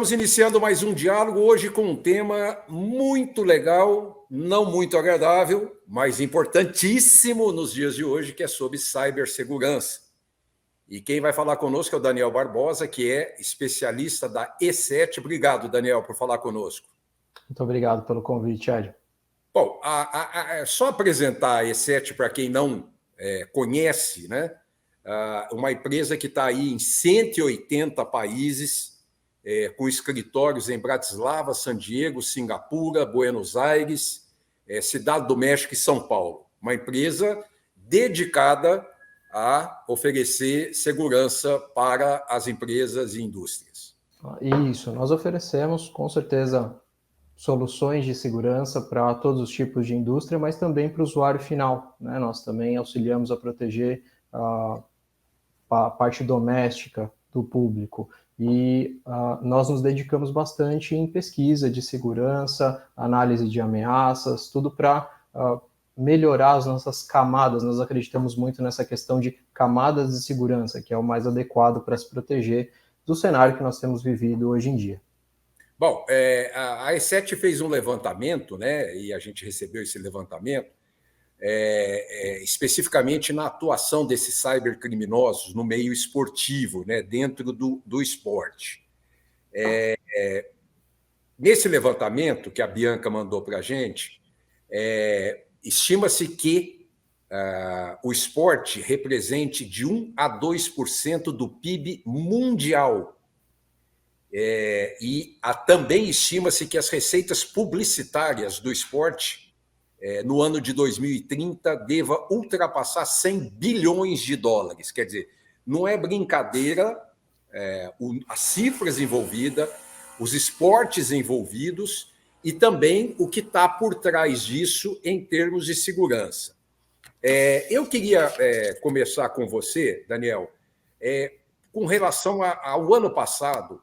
Estamos iniciando mais um diálogo hoje com um tema muito legal, não muito agradável, mas importantíssimo nos dias de hoje, que é sobre cibersegurança. E quem vai falar conosco é o Daniel Barbosa, que é especialista da E7. Obrigado, Daniel, por falar conosco. Muito obrigado pelo convite, Ed. Bom, só apresentar a E7 para quem não conhece, né? Uma empresa que está aí em 180 países, com escritórios em Bratislava, San Diego, Singapura, Buenos Aires, Cidade do México e São Paulo. Uma empresa dedicada a oferecer segurança para as empresas e indústrias. Isso, nós oferecemos, com certeza, soluções de segurança para todos os tipos de indústria, mas também para o usuário final, né? Nós também auxiliamos a proteger a parte doméstica do público. E nós nos dedicamos bastante em pesquisa de segurança, análise de ameaças, tudo para melhorar as nossas camadas. Nós acreditamos muito nessa questão de camadas de segurança, que é o mais adequado para se proteger do cenário que nós temos vivido hoje em dia. Bom, a E7 fez um levantamento, né, e a gente recebeu esse levantamento, especificamente na atuação desses cybercriminosos no meio esportivo, né, dentro do esporte. Nesse levantamento que a Bianca mandou para a gente, estima-se que o esporte represente de 1 a 2% do PIB mundial. Também estima-se que as receitas publicitárias do esporte, no ano de 2030, deva ultrapassar 100 bilhões de dólares. Quer dizer, não é brincadeira as cifras envolvidas, os esportes envolvidos e também o que está por trás disso em termos de segurança. Eu queria começar com você, Daniel, com relação ao ano passado,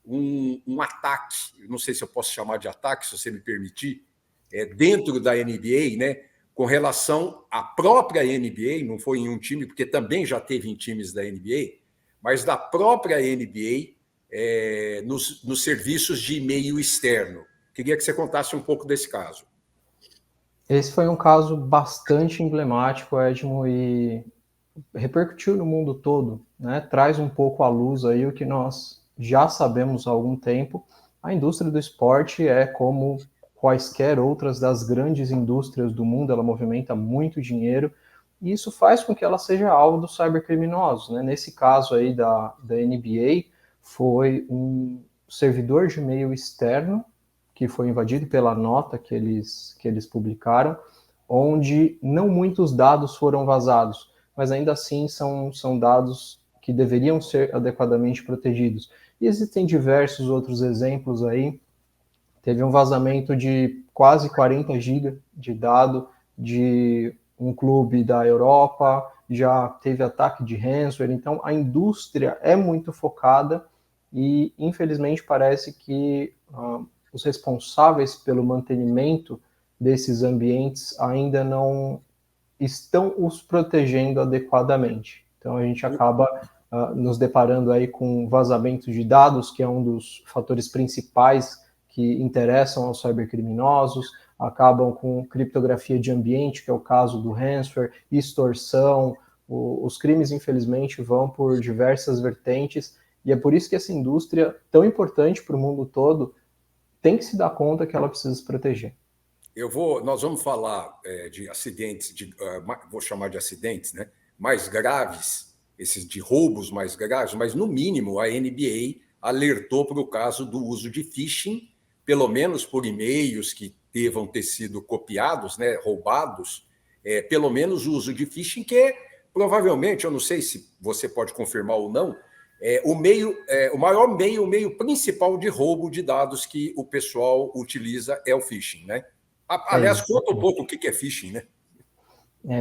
um ataque, não sei se eu posso chamar de ataque, se você me permitir, dentro da NBA, né, com relação à própria NBA, não foi em um time, porque também já teve em times da NBA, mas da própria NBA nos serviços de e-mail externo. Queria que você contasse um pouco desse caso. Esse foi um caso bastante emblemático, Edmo, e repercutiu no mundo todo, né? Traz um pouco à luz aí o que nós já sabemos há algum tempo. A indústria do esporte é como quaisquer outras das grandes indústrias do mundo, ela movimenta muito dinheiro, e isso faz com que ela seja alvo dos cybercriminosos, né? Nesse caso aí da NBA, foi um servidor de e-mail externo que foi invadido pela nota que eles publicaram, onde não muitos dados foram vazados, mas ainda assim são dados que deveriam ser adequadamente protegidos. E existem diversos outros exemplos aí. Teve um vazamento de quase 40 GB de dado de um clube da Europa, já teve ataque de ransomware, então a indústria é muito focada e, infelizmente, parece que os responsáveis pelo mantenimento desses ambientes ainda não estão os protegendo adequadamente. Então a gente acaba nos deparando aí com vazamento de dados, que é um dos fatores principais que interessam aos cybercriminosos, acabam com criptografia de ambiente, que é o caso do ransomware, extorsão. Os crimes, infelizmente, vão por diversas vertentes, e é por isso que essa indústria, tão importante para o mundo todo, tem que se dar conta que ela precisa se proteger. Nós vamos falar de acidentes, vou chamar de acidentes, né, mais graves, esses de roubos mais graves, mas no mínimo a NBA alertou para o caso do uso de phishing, pelo menos por e-mails que devam ter sido copiados, né, roubados, pelo menos o uso de phishing, que provavelmente, eu não sei se você pode confirmar ou não, o maior meio, o meio principal de roubo de dados que o pessoal utiliza é o phishing, né? Aliás, conta um pouco o que é phishing, né?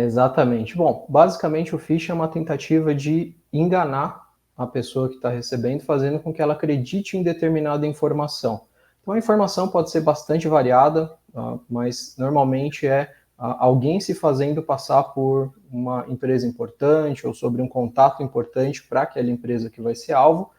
Exatamente. Bom, basicamente o phishing é uma tentativa de enganar a pessoa que está recebendo, fazendo com que ela acredite em determinada informação. Então a informação pode ser bastante variada, mas normalmente é alguém se fazendo passar por uma empresa importante ou sobre um contato importante para aquela empresa que vai ser alvo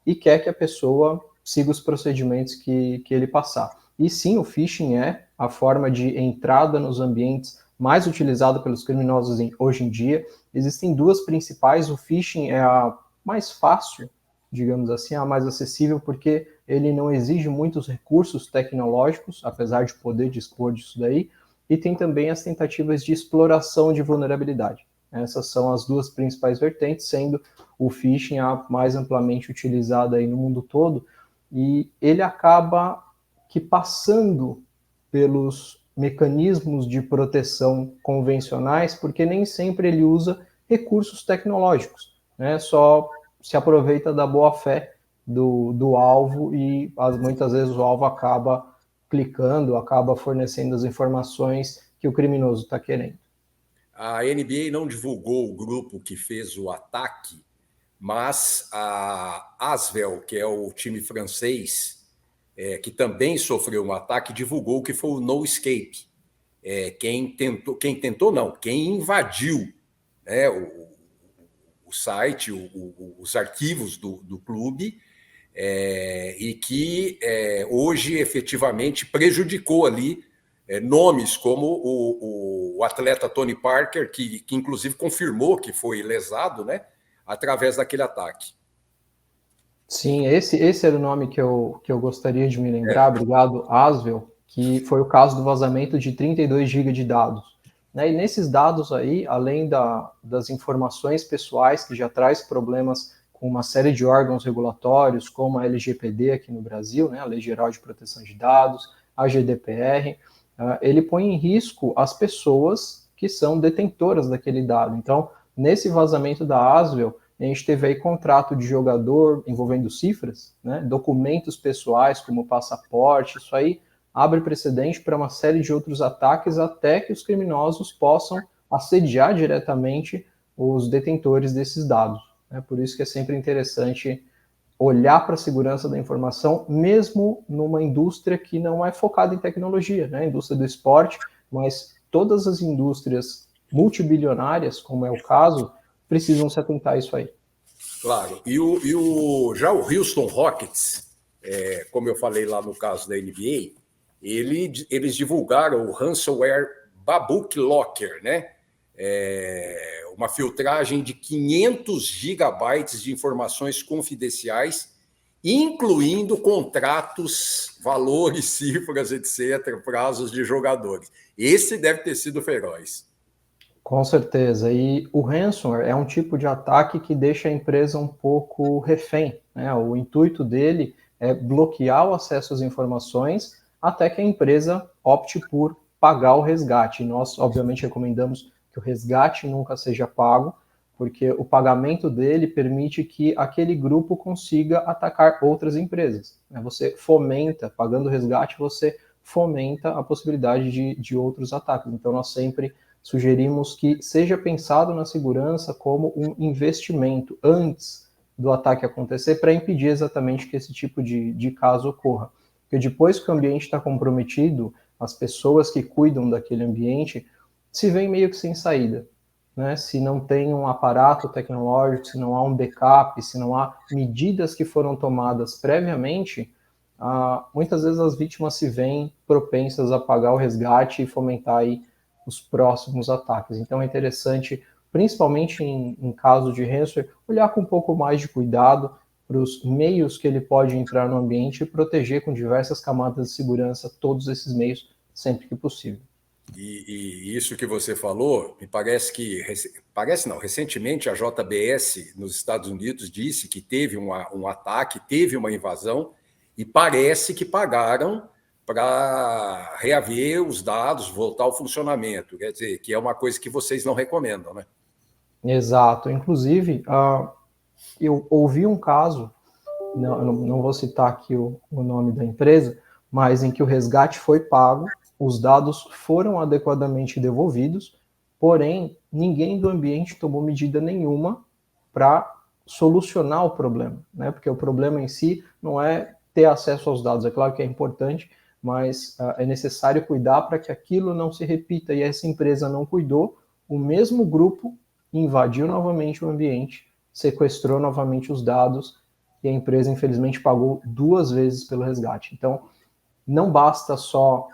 e quer que a pessoa siga os procedimentos que ele passar. E sim, o phishing é a forma de entrada nos ambientes mais utilizada pelos criminosos hoje em dia. Existem duas principais. O phishing é a mais fácil, digamos assim, a mais acessível, porque ele não exige muitos recursos tecnológicos, apesar de poder dispor disso daí, e tem também as tentativas de exploração de vulnerabilidade. Essas são as duas principais vertentes, sendo o phishing a mais amplamente utilizada aí no mundo todo, e ele acaba que passando pelos mecanismos de proteção convencionais, porque nem sempre ele usa recursos tecnológicos, né? Só se aproveita da boa-fé do alvo e muitas vezes o alvo acaba clicando, acaba fornecendo as informações que o criminoso está querendo. A NBA não divulgou o grupo que fez o ataque, mas a Asvel, que é o time francês, que também sofreu um ataque, divulgou que foi o No Escape. Quem invadiu, né, o site, os arquivos do clube, e que hoje efetivamente prejudicou ali nomes como o atleta Tony Parker, que inclusive confirmou que foi lesado, né, através daquele ataque. Sim, esse era o nome que eu gostaria de me lembrar, obrigado, Asvel, que foi o caso do vazamento de 32 GB de dados. Né? E nesses dados aí, além das informações pessoais, que já traz problemas com uma série de órgãos regulatórios, como a LGPD aqui no Brasil, né? A Lei Geral de Proteção de Dados, a GDPR, ele põe em risco as pessoas que são detentoras daquele dado. Então, nesse vazamento da Asvel, a gente teve aí contrato de jogador envolvendo cifras, né, documentos pessoais como passaporte, isso aí abre precedente para uma série de outros ataques até que os criminosos possam assediar diretamente os detentores desses dados. Né? Por isso que é sempre interessante olhar para a segurança da informação, mesmo numa indústria que não é focada em tecnologia, né? A indústria do esporte, mas todas as indústrias multibilionárias, como é o caso, precisam se atentar a isso aí. Claro. Já o Houston Rockets, como eu falei lá no caso da NBA, eles divulgaram o ransomware Babook Locker, né? Uma filtragem de 500 gigabytes de informações confidenciais, incluindo contratos, valores, cifras, etc., prazos de jogadores. Esse deve ter sido feroz. Com certeza. E o ransomware é um tipo de ataque que deixa a empresa um pouco refém, né? O intuito dele é bloquear o acesso às informações até que a empresa opte por pagar o resgate. Nós, obviamente, recomendamos que o resgate nunca seja pago, porque o pagamento dele permite que aquele grupo consiga atacar outras empresas. Você fomenta, pagando o resgate, você fomenta a possibilidade de outros ataques. Então, nós sempre sugerimos que seja pensado na segurança como um investimento antes do ataque acontecer, para impedir exatamente que esse tipo de caso ocorra. Porque depois que o ambiente está comprometido, as pessoas que cuidam daquele ambiente se veem meio que sem saída. Né? Se não tem um aparato tecnológico, se não há um backup, se não há medidas que foram tomadas previamente, muitas vezes as vítimas se veem propensas a pagar o resgate e fomentar aí os próximos ataques. Então é interessante, principalmente em caso de ransomware, olhar com um pouco mais de cuidado para os meios que ele pode entrar no ambiente e proteger com diversas camadas de segurança todos esses meios sempre que possível. E isso que você falou, me parece que, recentemente a JBS nos Estados Unidos disse que teve um ataque, teve uma invasão, e parece que pagaram para reaver os dados, voltar ao funcionamento. Quer dizer, que é uma coisa que vocês não recomendam, né? Exato. Inclusive, eu ouvi um caso, não vou citar aqui o nome da empresa, mas em que o resgate foi pago, os dados foram adequadamente devolvidos, porém, ninguém do ambiente tomou medida nenhuma para solucionar o problema, né? Porque o problema em si não é ter acesso aos dados, é claro que é importante, mas é necessário cuidar para que aquilo não se repita, e essa empresa não cuidou, o mesmo grupo invadiu novamente o ambiente, sequestrou novamente os dados e a empresa, infelizmente, pagou 2 vezes pelo resgate. Então, não basta só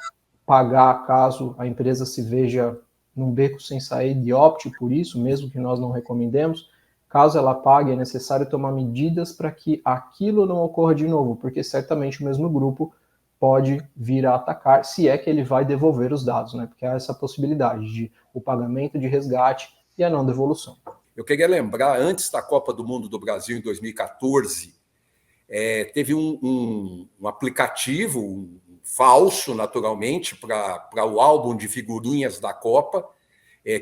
pagar caso a empresa se veja num beco sem saída e opte por isso, mesmo que nós não recomendemos. Caso ela pague, é necessário tomar medidas para que aquilo não ocorra de novo, porque certamente o mesmo grupo pode vir a atacar, se é que ele vai devolver os dados, né? Porque há essa possibilidade de o pagamento de resgate e a não devolução. Eu queria lembrar, antes da Copa do Mundo do Brasil, em 2014, teve um aplicativo, falso, naturalmente, para o álbum de figurinhas da Copa,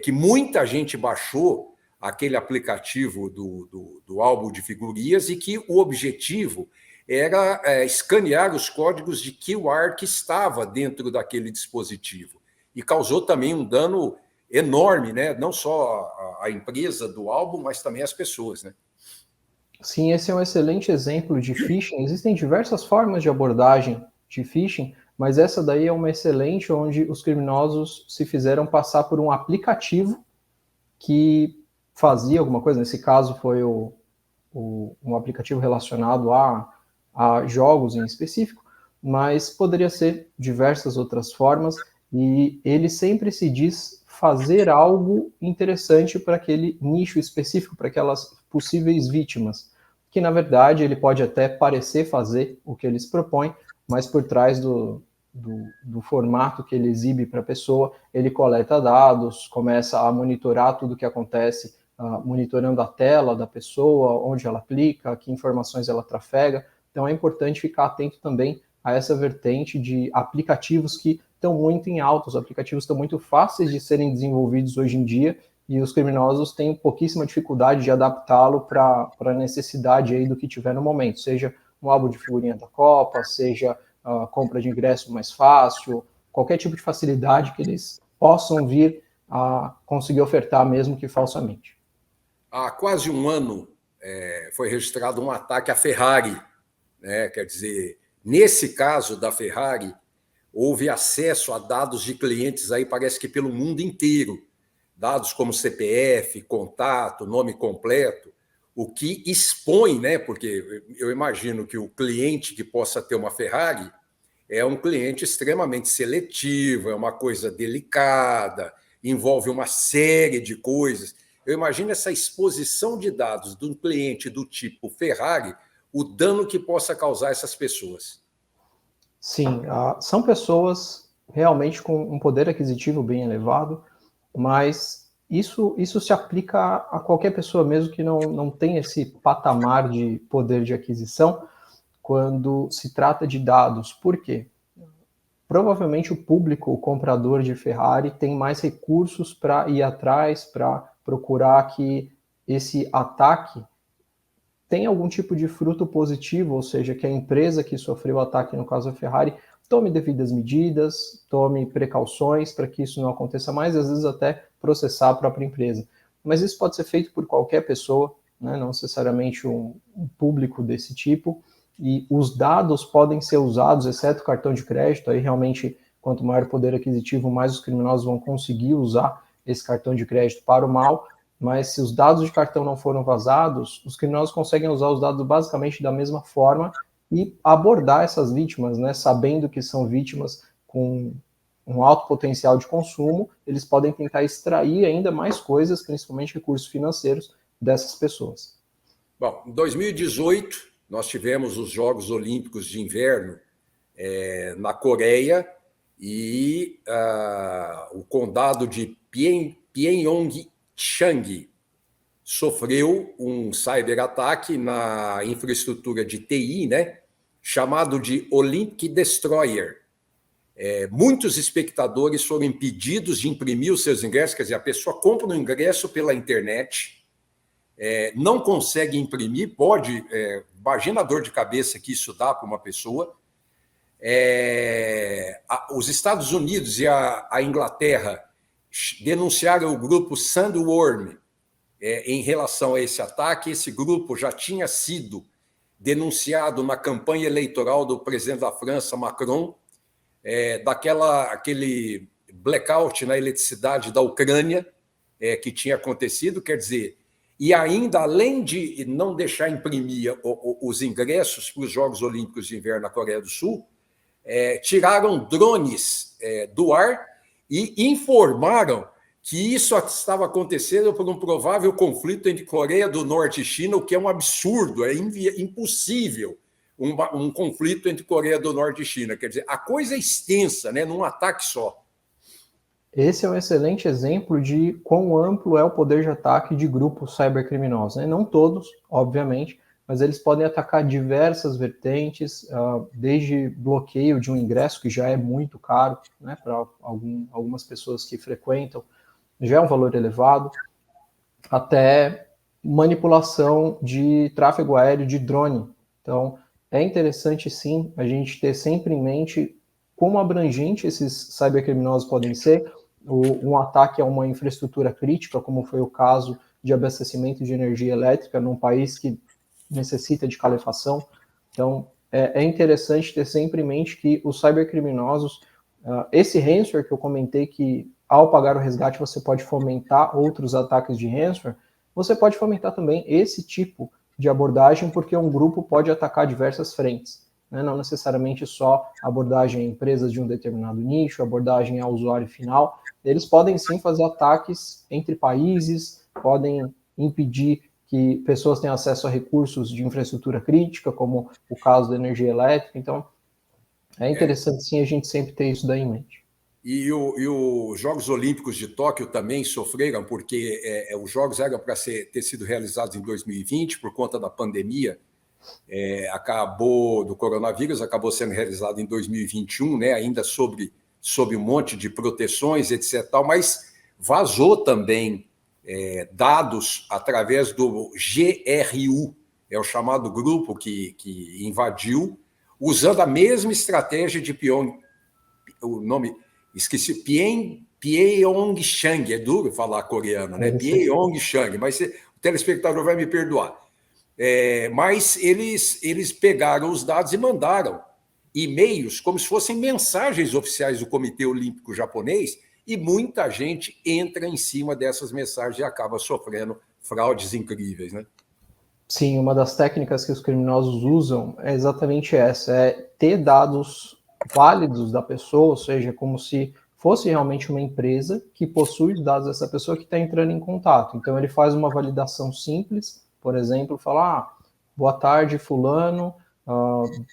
que muita gente baixou aquele aplicativo do álbum de figurinhas e que o objetivo era escanear os códigos de QR que estava dentro daquele dispositivo. E causou também um dano enorme, né? Não só a empresa do álbum, mas também as pessoas, né? Sim, esse é um excelente exemplo de phishing. Existem diversas formas de abordagem de phishing, mas essa daí é uma excelente, onde os criminosos se fizeram passar por um aplicativo que fazia alguma coisa. Nesse caso foi um aplicativo relacionado a jogos em específico, mas poderia ser diversas outras formas, e ele sempre se diz fazer algo interessante para aquele nicho específico, para aquelas possíveis vítimas, que na verdade ele pode até parecer fazer o que eles propõem, mas por trás do formato que ele exibe para a pessoa, ele coleta dados, começa a monitorar tudo o que acontece, monitorando a tela da pessoa, onde ela clica, que informações ela trafega. Então é importante ficar atento também a essa vertente de aplicativos que estão muito em alta, os aplicativos estão muito fáceis de serem desenvolvidos hoje em dia, e os criminosos têm pouquíssima dificuldade de adaptá-lo para a necessidade aí do que tiver no momento, seja um álbum de figurinha da Copa, seja a compra de ingresso mais fácil, qualquer tipo de facilidade que eles possam vir a conseguir ofertar, mesmo que falsamente. Há quase um ano foi registrado um ataque à Ferrari, né? Quer dizer, nesse caso da Ferrari, houve acesso a dados de clientes aí, parece que pelo mundo inteiro, dados como CPF, contato, nome completo, o que expõe, né? Porque eu imagino que o cliente que possa ter uma Ferrari é um cliente extremamente seletivo, é uma coisa delicada, envolve uma série de coisas. Eu imagino essa exposição de dados de um cliente do tipo Ferrari, o dano que possa causar essas pessoas. Sim, são pessoas realmente com um poder aquisitivo bem elevado, mas isso se aplica a qualquer pessoa mesmo que não tenha esse patamar de poder de aquisição quando se trata de dados. Por quê? Provavelmente o público, o comprador de Ferrari, tem mais recursos para ir atrás, para procurar que esse ataque tenha algum tipo de fruto positivo, ou seja, que a empresa que sofreu o ataque, no caso a Ferrari, tome devidas medidas, tome precauções para que isso não aconteça mais, às vezes até processar a própria empresa. Mas isso pode ser feito por qualquer pessoa, né? Não necessariamente um público desse tipo, e os dados podem ser usados, exceto cartão de crédito, aí realmente, quanto maior o poder aquisitivo, mais os criminosos vão conseguir usar esse cartão de crédito para o mal, mas se os dados de cartão não foram vazados, os criminosos conseguem usar os dados basicamente da mesma forma e abordar essas vítimas, né? Sabendo que são vítimas com um alto potencial de consumo, eles podem tentar extrair ainda mais coisas, principalmente recursos financeiros, dessas pessoas. Bom, em 2018, nós tivemos os Jogos Olímpicos de Inverno na Coreia e o condado de Pyeongchang sofreu um cyberataque na infraestrutura de TI, né, chamado de Olympic Destroyer. Muitos espectadores foram impedidos de imprimir os seus ingressos, quer dizer, a pessoa compra um ingresso pela internet, não consegue imprimir, imagina a dor de cabeça que isso dá para uma pessoa. Os Estados Unidos e a Inglaterra denunciaram o grupo Sandworm em relação a esse ataque. Esse grupo já tinha sido denunciado na campanha eleitoral do presidente da França, Macron, aquele blackout na eletricidade da Ucrânia que tinha acontecido. Quer dizer, e ainda, além de não deixar imprimir os ingressos para os Jogos Olímpicos de Inverno na Coreia do Sul, tiraram drones do ar e informaram que isso estava acontecendo por um provável conflito entre Coreia do Norte e China, o que é um absurdo, é impossível um conflito entre Coreia do Norte e China. Quer dizer, a coisa é extensa, né, num ataque só. Esse é um excelente exemplo de quão amplo é o poder de ataque de grupos cybercriminosos, né? Não todos, obviamente, mas eles podem atacar diversas vertentes, desde bloqueio de um ingresso, que já é muito caro, né, para algumas pessoas que frequentam, já é um valor elevado, até manipulação de tráfego aéreo de drone. Então, é interessante, sim, a gente ter sempre em mente como abrangente esses cybercriminosos podem ser. Um ataque a uma infraestrutura crítica, como foi o caso de abastecimento de energia elétrica num país que necessita de calefação. Então, é interessante ter sempre em mente que os cybercriminosos, esse ransomware que eu comentei, que ao pagar o resgate você pode fomentar outros ataques de ransomware, você pode fomentar também esse tipo de abordagem, porque um grupo pode atacar diversas frentes, né? Não necessariamente só abordagem a empresas de um determinado nicho, abordagem ao usuário final. Eles podem sim fazer ataques entre países, podem impedir que pessoas tenham acesso a recursos de infraestrutura crítica, como o caso da energia elétrica. Então, é interessante sim a gente sempre ter isso daí em mente. E os Jogos Olímpicos de Tóquio também sofreram, porque os Jogos eram para ter sido realizados em 2020, por conta da pandemia, do coronavírus, acabou sendo realizado em 2021, né, ainda sob um monte de proteções, etc. Mas vazou também dados através do GRU, é o chamado grupo que invadiu, usando a mesma estratégia de o nome, esqueci, Pyeongchang, é duro falar coreano, né? Pyeongchang, mas o telespectador vai me perdoar. Mas eles pegaram os dados e mandaram e-mails como se fossem mensagens oficiais do Comitê Olímpico Japonês, e muita gente entra em cima dessas mensagens e acaba sofrendo fraudes incríveis, né? Sim, uma das técnicas que os criminosos usam é exatamente essa, é ter dados válidos da pessoa, ou seja, como se fosse realmente uma empresa que possui os dados dessa pessoa que está entrando em contato. Então ele faz uma validação simples, por exemplo, fala, boa tarde, fulano,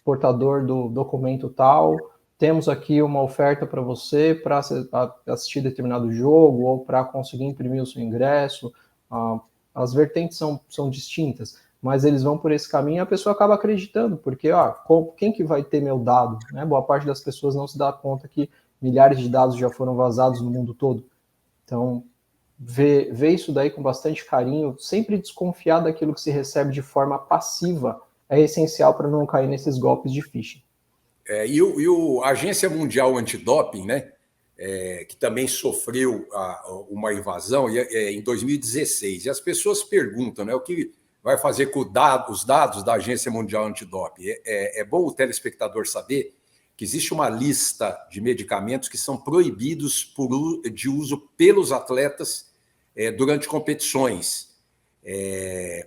portador do documento tal, temos aqui uma oferta para você para assistir determinado jogo ou para conseguir imprimir o seu ingresso. As vertentes são distintas, mas eles vão por esse caminho e a pessoa acaba acreditando, porque quem que vai ter meu dado? Né? Boa parte das pessoas não se dá conta que milhares de dados já foram vazados no mundo todo. Então, ver isso daí com bastante carinho, sempre desconfiar daquilo que se recebe de forma passiva, é essencial para não cair nesses golpes de phishing. A Agência Mundial Antidoping, né, que também sofreu uma invasão em 2016, e as pessoas perguntam, né, o que vai fazer com os dados da Agência Mundial Antidoping. É bom o telespectador saber que existe uma lista de medicamentos que são proibidos de uso pelos atletas durante competições.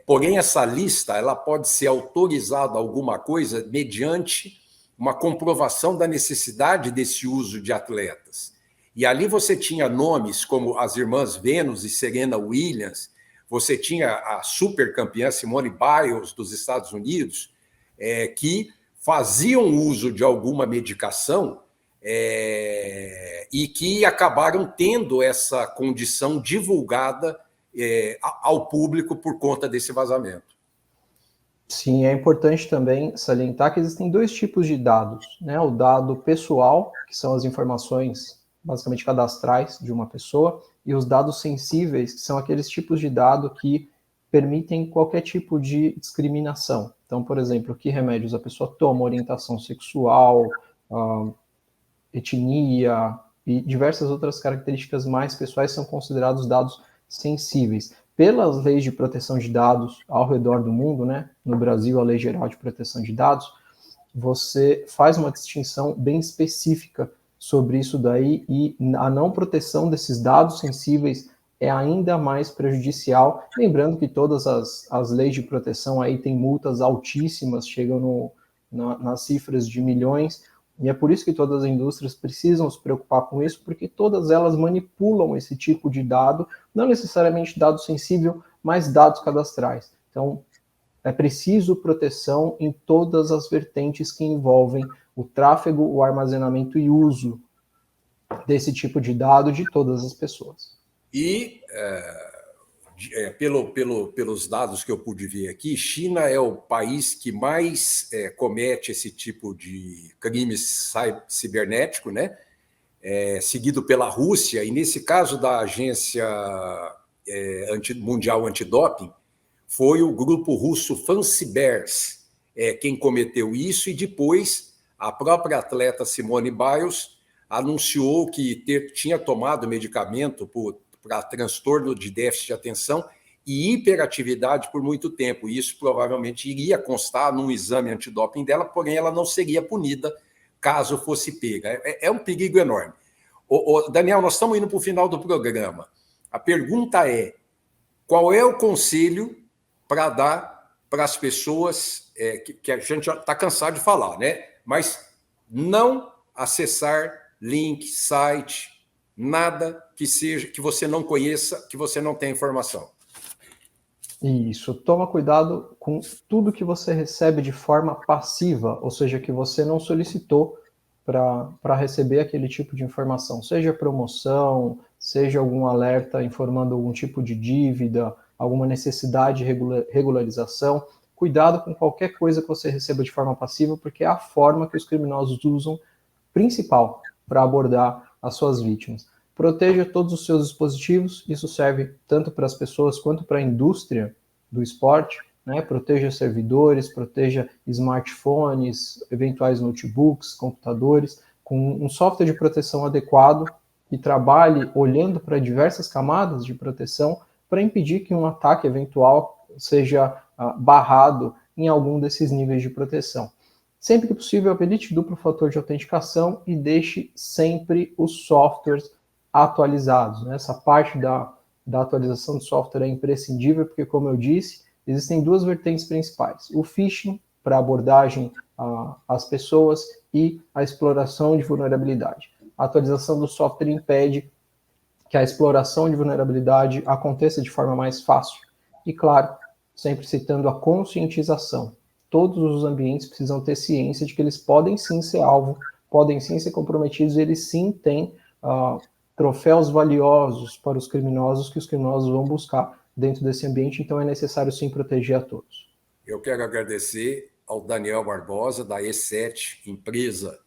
Porém, essa lista ela pode ser autorizada a alguma coisa mediante uma comprovação da necessidade desse uso de atletas. E ali você tinha nomes como as irmãs Venus e Serena Williams, você tinha a supercampeã Simone Biles dos Estados Unidos, que faziam uso de alguma medicação e que acabaram tendo essa condição divulgada ao público por conta desse vazamento. Sim, é importante também salientar que existem dois tipos de dados, né? O dado pessoal, que são as informações basicamente cadastrais de uma pessoa, e os dados sensíveis, que são aqueles tipos de dado que permitem qualquer tipo de discriminação. Então, por exemplo, que remédios a pessoa toma, orientação sexual, etnia e diversas outras características mais pessoais são considerados dados sensíveis. Pelas leis de proteção de dados ao redor do mundo, né? No Brasil, a Lei Geral de Proteção de Dados, você faz uma distinção bem específica sobre isso daí, e a não proteção desses dados sensíveis é ainda mais prejudicial. Lembrando que todas as leis de proteção aí têm multas altíssimas, chegam nas cifras de milhões, e é por isso que todas as indústrias precisam se preocupar com isso, porque todas elas manipulam esse tipo de dado, não necessariamente dado sensível, mas dados cadastrais. Então, é preciso proteção em todas as vertentes que envolvem o tráfego, o armazenamento e uso desse tipo de dado de todas as pessoas. E, pelos dados que eu pude ver aqui, China é o país que mais comete esse tipo de crimes cibernético, né? Seguido pela Rússia, e nesse caso da Agência Mundial Antidoping, foi o grupo russo Fancybers quem cometeu isso, e depois a própria atleta Simone Biles anunciou que tinha tomado medicamento para transtorno de déficit de atenção e hiperatividade por muito tempo. E isso provavelmente iria constar num exame antidoping dela, porém ela não seria punida caso fosse pega. É um perigo enorme. Daniel, nós estamos indo para o final do programa. A pergunta é: qual é o conselho para dar para as pessoas que a gente já está cansado de falar, né? Mas não acessar link, site, nada que seja que você não conheça, que você não tenha informação. Isso, toma cuidado com tudo que você recebe de forma passiva, ou seja, que você não solicitou para receber aquele tipo de informação, seja promoção, seja algum alerta informando algum tipo de dívida, alguma necessidade de regularização. Cuidado com qualquer coisa que você receba de forma passiva, porque é a forma que os criminosos usam principal para abordar as suas vítimas. Proteja todos os seus dispositivos, isso serve tanto para as pessoas quanto para a indústria do esporte, né? Proteja servidores, proteja smartphones, eventuais notebooks, computadores, com um software de proteção adequado e trabalhe olhando para diversas camadas de proteção para impedir que um ataque eventual seja barrado em algum desses níveis de proteção. Sempre que possível, habilite duplo fator de autenticação e deixe sempre os softwares atualizados. Né? Essa parte da atualização do software é imprescindível, porque, como eu disse, existem duas vertentes principais. O phishing, para abordagem às pessoas, e a exploração de vulnerabilidade. A atualização do software impede que a exploração de vulnerabilidade aconteça de forma mais fácil. E, claro, sempre citando a conscientização. Todos os ambientes precisam ter ciência de que eles podem sim ser alvo, podem sim ser comprometidos, e eles sim têm troféus valiosos para os criminosos que os criminosos vão buscar dentro desse ambiente, então é necessário sim proteger a todos. Eu quero agradecer ao Daniel Barbosa, da E7, empresa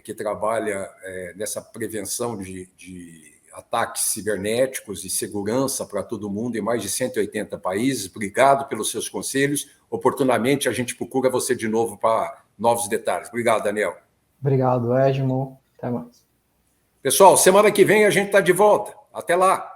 que trabalha nessa prevenção de ataques cibernéticos e segurança para todo mundo em mais de 180 países. Obrigado pelos seus conselhos. Oportunamente, a gente procura você de novo para novos detalhes. Obrigado, Daniel. Obrigado, Edmo. Até mais. Pessoal, semana que vem a gente está de volta. Até lá.